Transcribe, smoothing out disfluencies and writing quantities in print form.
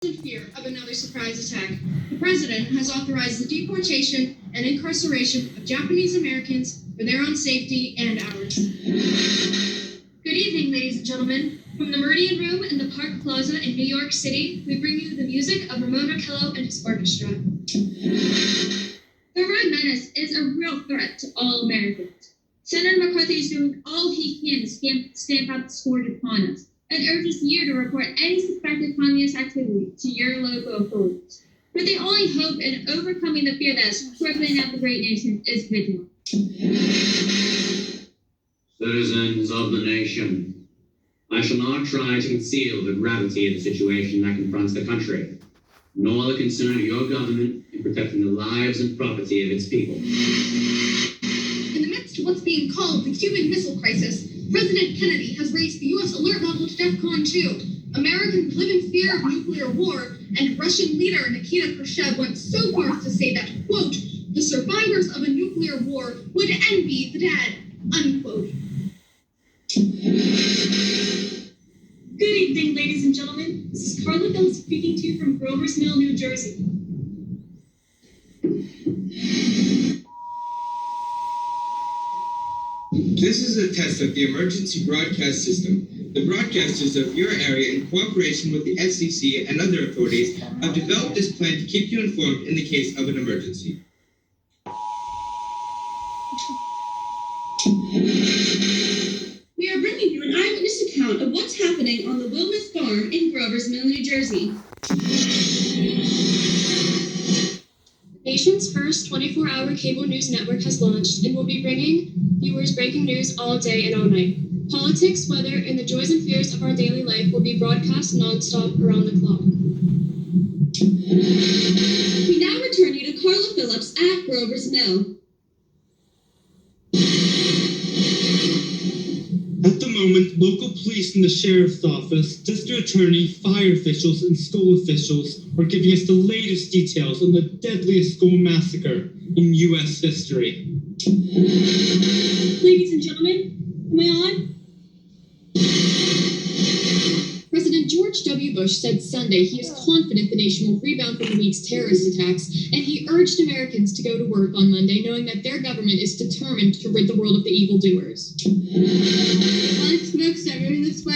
In fear of another surprise attack, the president has authorized the deportation and incarceration of Japanese Americans for their own safety and ours. Good evening, ladies and gentlemen. From the Meridian Room in the Park Plaza in New York City, we bring you the music of Ramon Raquello and his orchestra. The Red Menace is a real threat to all Americans. Senator McCarthy is doing all he can to stamp out the scourge upon us, and urges you to report any suspected communist activity to your local authorities. But the only hope in overcoming the fear that is crippling out the great nation is vigilance. Citizens of the nation, I shall not try to conceal the gravity of the situation that confronts the country, nor the concern of your government in protecting the lives and property of its people. In the midst of what's being called the Cuban Missile Crisis, President Kennedy has raised the U.S. alert level to DEFCON 2. Americans live in fear of nuclear war, and Russian leader Nikita Khrushchev went so far as to say that, quote, the survivors of a nuclear war would envy the dead, unquote. Good evening, ladies and gentlemen. This is Carla Phillips speaking to you from Grover's Mill, New Jersey. This is a test of the emergency broadcast system. The broadcasters of your area, in cooperation with the FCC and other authorities, have developed this plan to keep you informed in the case of an emergency. We are bringing you an eyewitness account of what's happening on the Wilmus Farm in Grover's Mill, New Jersey. The nation's first 24-hour cable news network has launched and will be bringing viewers breaking news all day and all night. Politics, weather, and the joys and fears of our daily life will be broadcast nonstop around the clock. We now return you to Carla Phillips at Grover's Mill. At the moment, local police and the sheriff's office, district attorney, fire officials, and school officials are giving us the latest details on the deadliest school massacre in U.S. history. Ladies and gentlemen, am I on? President George W. Bush said Sunday he is confident the nation will rebound from the week's terrorist attacks, and he urged Americans to go to work on Monday knowing that their government is determined to rid the world of the evildoers. Let's move everyone this way.